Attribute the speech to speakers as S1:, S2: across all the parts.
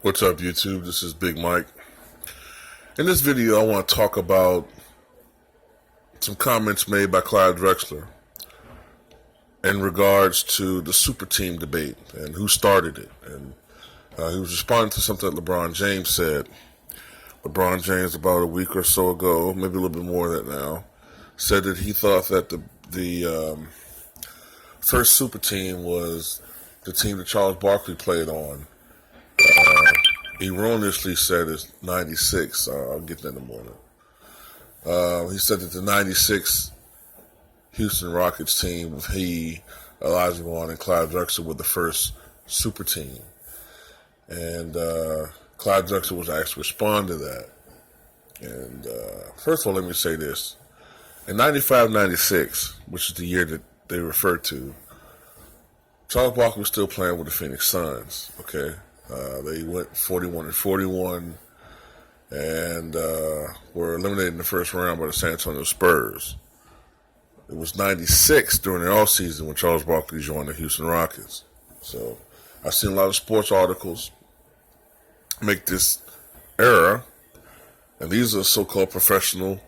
S1: What's up, YouTube? This is Big Mike. In this video, I want to talk about some comments made by Clyde Drexler in regards to the super team debate and who started it. And he was responding to something that LeBron James said. LeBron James, about a week or so ago, maybe a little bit more than that now, said that he thought that the first super team was the team that Charles Barkley played on. Erroneously said it's 96. I'll get that in the morning. He said that the 96 Houston Rockets team with he, Elijah Wan, and Clyde Drexler were the first super team. And Clyde Drexler was asked to respond to that. And first of all, let me say this. In 95-96, which is the year that they refer to, Charles Barkley was still playing with the Phoenix Suns, okay? They went 41-41 and were eliminated in the first round by the San Antonio Spurs. It was 96 during the offseason when Charles Barkley joined the Houston Rockets. So I've seen a lot of sports articles make this error, and these are so-called professional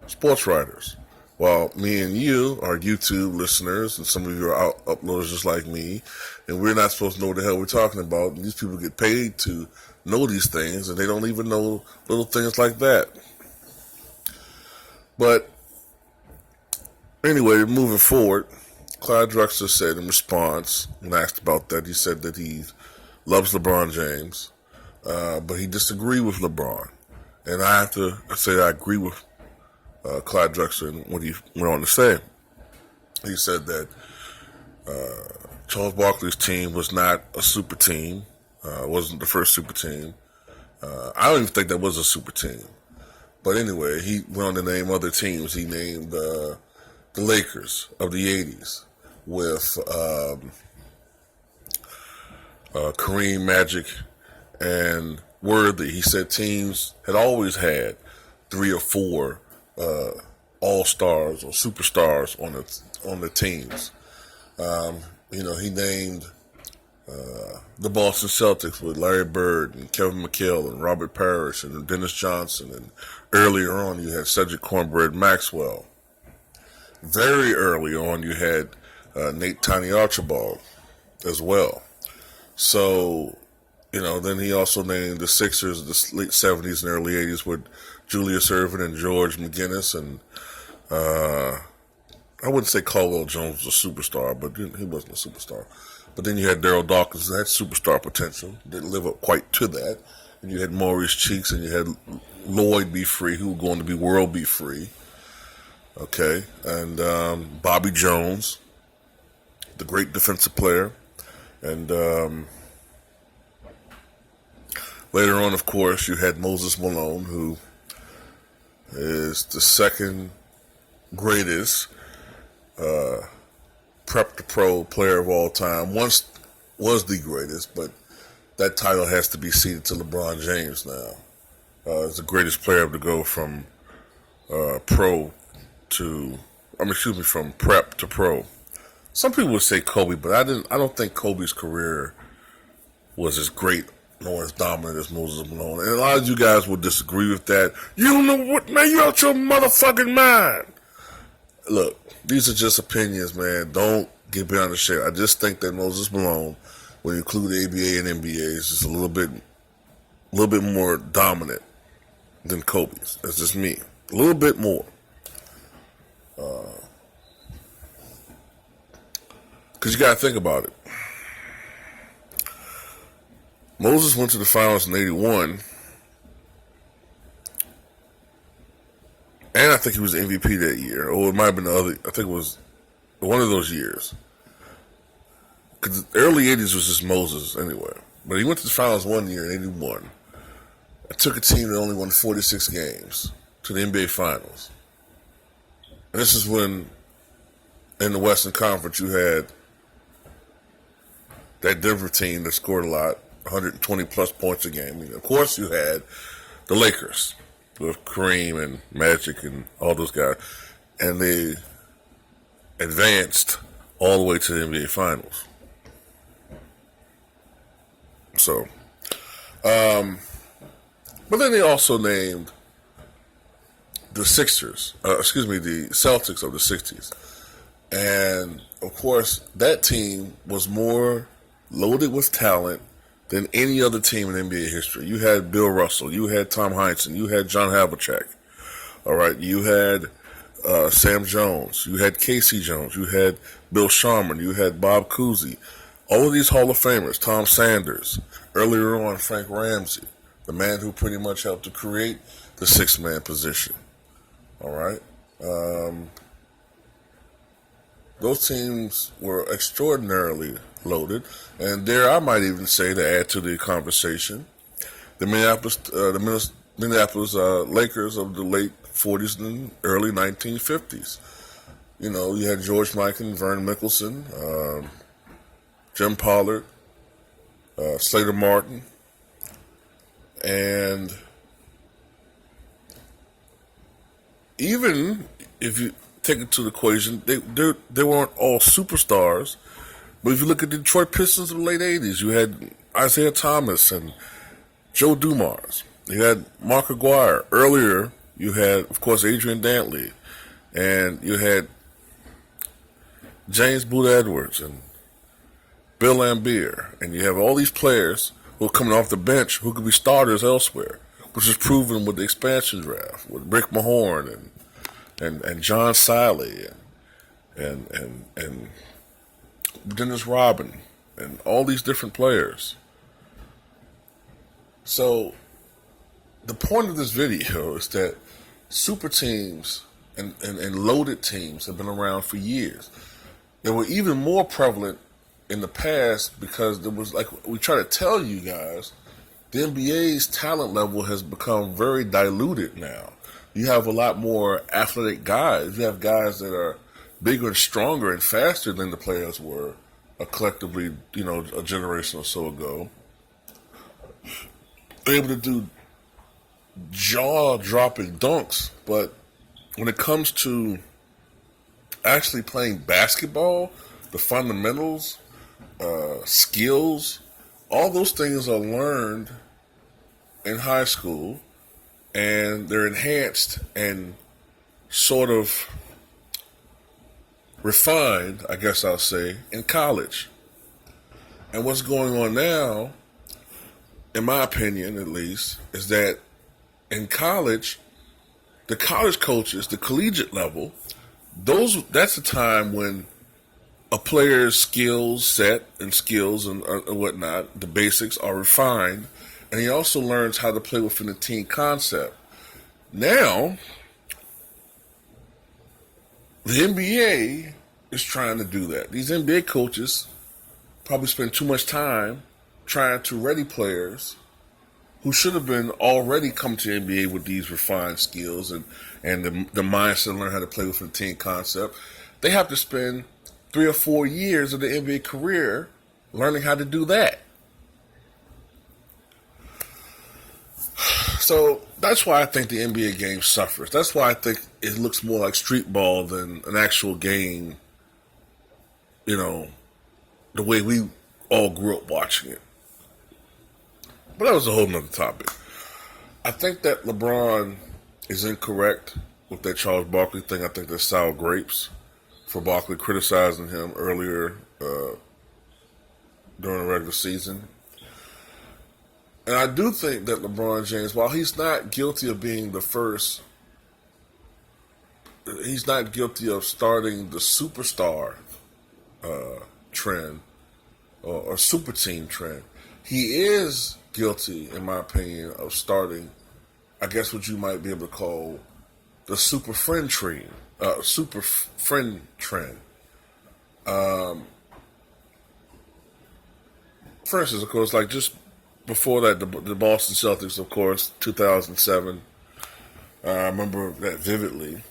S1: sports writers. While me and you are YouTube listeners, and some of you are uploaders just like me, and we're not supposed to know what the hell we're talking about, and these people get paid to know these things, and they don't even know little things like that. But anyway, moving forward, Clyde Drexler said in response, when asked about that, he said that he loves LeBron James, but he disagreed with LeBron. And I have to say I agree with Clyde Drexler and what he went on to say. He said that Charles Barkley's team was not a super team, wasn't the first super team. I don't even think that was a super team. But anyway, he went on to name other teams. He named the Lakers of the 80s with Kareem, Magic, and Worthy. He said teams had always had 3 or 4 all-stars or superstars on the teams. He named the Boston Celtics with Larry Bird and Kevin McHale and Robert Parrish and Dennis Johnson, and earlier on you had Cedric Cornbread Maxwell. Very early on you had Nate Tiny Archibald as well. So, then he also named the Sixers of the late 70s and early 80s with Julius Erving and George McGinnis, and I wouldn't say Caldwell Jones was a superstar, but he wasn't a superstar. But then you had Daryl Dawkins, who had superstar potential, didn't live up quite to that. And you had Maurice Cheeks, and you had Lloyd B. Free, who was going to be World B. Free. Okay, and Bobby Jones, the great defensive player, and later on, of course, you had Moses Malone, who is the second greatest prep to pro player of all time. Once was the greatest, but that title has to be ceded to LeBron James now. As the greatest player to go from from prep to pro. Some people would say Kobe, but I don't think Kobe's career was as great nor as dominant as Moses Malone. And a lot of you guys will disagree with that. You don't know what, man, you out your motherfucking mind. Look, these are just opinions, man. Don't get beyond the shade. I just think that Moses Malone, when you include the ABA and NBA, is just a little bit more dominant than Kobe's. That's just me. A little bit more. Because you got to think about it. Moses went to the finals in 81, and I think he was the MVP that year, or it might have been the other. I think it was one of those years. Because the early 80s was just Moses anyway. But he went to the finals one year in 81. I took a team that only won 46 games to the NBA Finals. And this is when, in the Western Conference, you had that Denver team that scored a lot, 120 plus points a game. Of course, you had the Lakers with Kareem and Magic and all those guys, and they advanced all the way to the NBA Finals. So But then they also named the the Celtics of the 60s. And, of course, that team was more loaded with talent than any other team in NBA history. You had Bill Russell, you had Tom Heinsohn, you had John Havlicek, all right? You had Sam Jones, you had Casey Jones, you had Bill Sharman, you had Bob Cousy. All of these Hall of Famers, Tom Sanders, earlier on Frank Ramsey, the man who pretty much helped to create the six-man position, all right? Those teams were extraordinarily loaded, and there I might even say, to add to the conversation, the Minneapolis Lakers of the late 40s and early 1950s. You know, you had George Mikan, Vern Mickelson, Jim Pollard, Slater Martin, and even if you take it to the equation, they weren't all superstars. But if you look at the Detroit Pistons of the late 80s, you had Isaiah Thomas and Joe Dumars. You had Mark Aguirre. Earlier, you had, of course, Adrian Dantley. And you had James Boot Edwards and Bill Laimbeer. And you have all these players who are coming off the bench who could be starters elsewhere, which is proven with the expansion draft, with Rick Mahorn and John Siley and Dennis Rodman and all these different players. So the point of this video is that super teams and loaded teams have been around for years. They were even more prevalent in the past because there was, like we try to tell you guys, the NBA's talent level has become very diluted now. You have a lot more athletic guys. You have guys that are bigger and stronger and faster than the players were collectively, a generation or so ago. They're able to do jaw-dropping dunks, but when it comes to actually playing basketball, the fundamentals, skills, all those things are learned in high school, and they're enhanced and sort of refined, I guess I'll say, in college. And what's going on now, in my opinion at least, is that in college, the college coaches, the collegiate level, that's a time when a player's skill set and skills and whatnot, the basics are refined, and he also learns how to play within the team concept. Now, the NBA is trying to do that. These NBA coaches probably spend too much time trying to ready players who should have been already come to the NBA with these refined skills and the mindset to learn how to play within the team concept. They have to spend 3 or 4 years of the NBA career learning how to do that. So that's why I think the NBA game suffers. That's why I think it looks more like street ball than an actual game, the way we all grew up watching it. But that was a whole nother topic. I think that LeBron is incorrect with that Charles Barkley thing. I think that's sour grapes for Barkley criticizing him earlier during the regular season. And I do think that LeBron James, while he's not guilty of being the first, he's not guilty of starting the superstar trend or super team trend. He is guilty, in my opinion, of starting, I guess what you might be able to call the super friend trend. For instance, of course, like just before that, the Boston Celtics, of course, 2007. I remember that vividly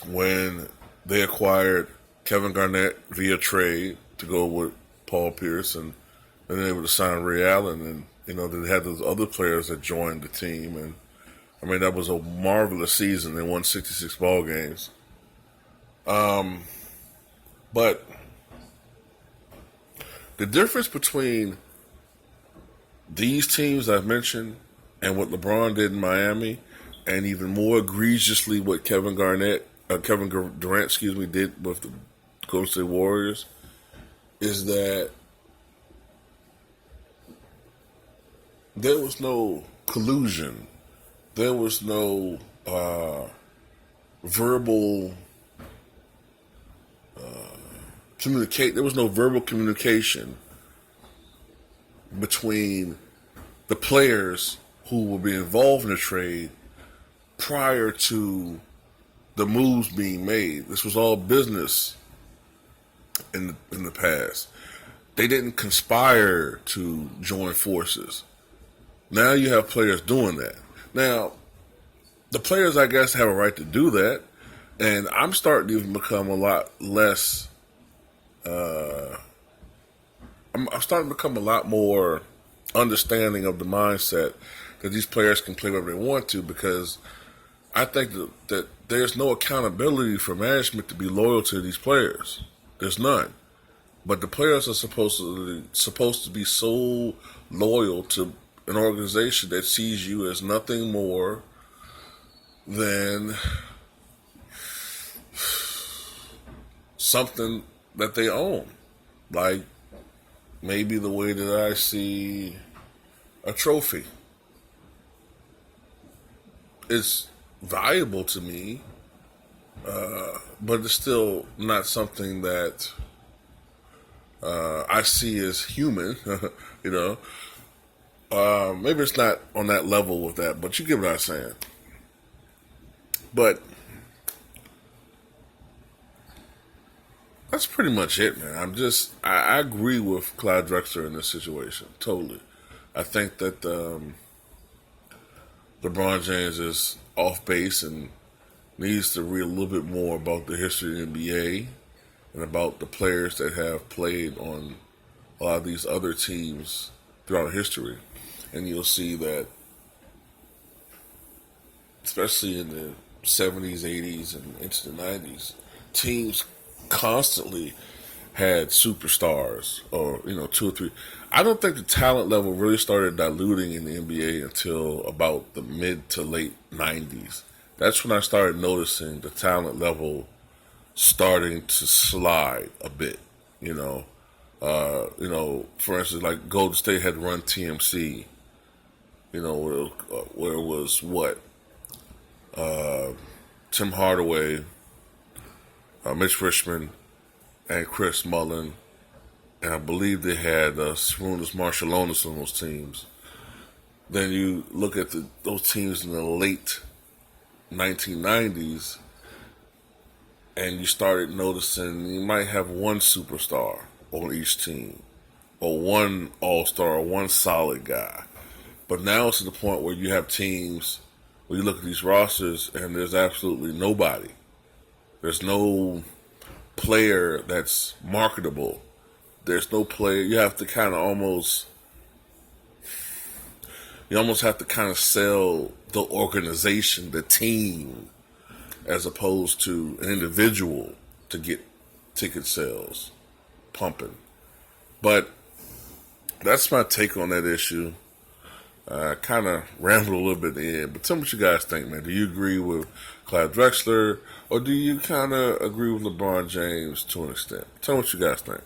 S1: when they acquired Kevin Garnett via trade to go with Paul Pierce, and they were able to sign Ray Allen, and they had those other players that joined the team, and I mean that was a marvelous season. They won 66 ball games. But the difference between these teams I've mentioned and what LeBron did in Miami, and even more egregiously what Kevin Durant, did with the Golden State Warriors, is that there was no collusion, there was no verbal communicate. There was no verbal communication between the players who will be involved in the trade prior to the moves being made. This was all business in the past. They didn't conspire to join forces. Now you have players doing that. Now, the players, I guess, have a right to do that, and I'm starting to even become a lot less. I'm starting to become a lot more understanding of the mindset that these players can play whatever they want to, because I think that there's no accountability for management to be loyal to these players. There's none. But the players are supposed to be so loyal to an organization that sees you as nothing more than something that they own. Like maybe the way that I see a trophy. It's valuable to me, but it's still not something that I see as human, you know. Maybe it's not on that level with that, but you get what I'm saying. But that's pretty much it, man. I agree with Clyde Drexler in this situation, totally. I think that LeBron James is off base and needs to read a little bit more about the history of the NBA and about the players that have played on a lot of these other teams throughout history. And you'll see that, especially in the 70s, 80s, and into the 90s, teams constantly had superstars, or, you know, two or three. I don't think the talent level really started diluting in the NBA until about the mid to late 90s. That's when I started noticing the talent level starting to slide a bit, you know. For instance, like Golden State had run TMC, you know, where it was Tim Hardaway, Mitch Richmond, and Chris Mullin, and I believe they had Sarunas Marciulionis on those teams. Then you look at those teams in the late 1990s, and you started noticing you might have one superstar on each team, or one all-star, or one solid guy. But now it's to the point where you have teams where you look at these rosters and there's absolutely nobody. There's no player that's marketable. There's no player. You have to kind of almost have to kind of sell the organization, the team, as opposed to an individual to get ticket sales pumping. But that's my take on that issue. Kind of rambled a little bit at the end, but tell me what you guys think, man. Do you agree with Clyde Drexler, or do you kind of agree with LeBron James to an extent? Tell me what you guys think.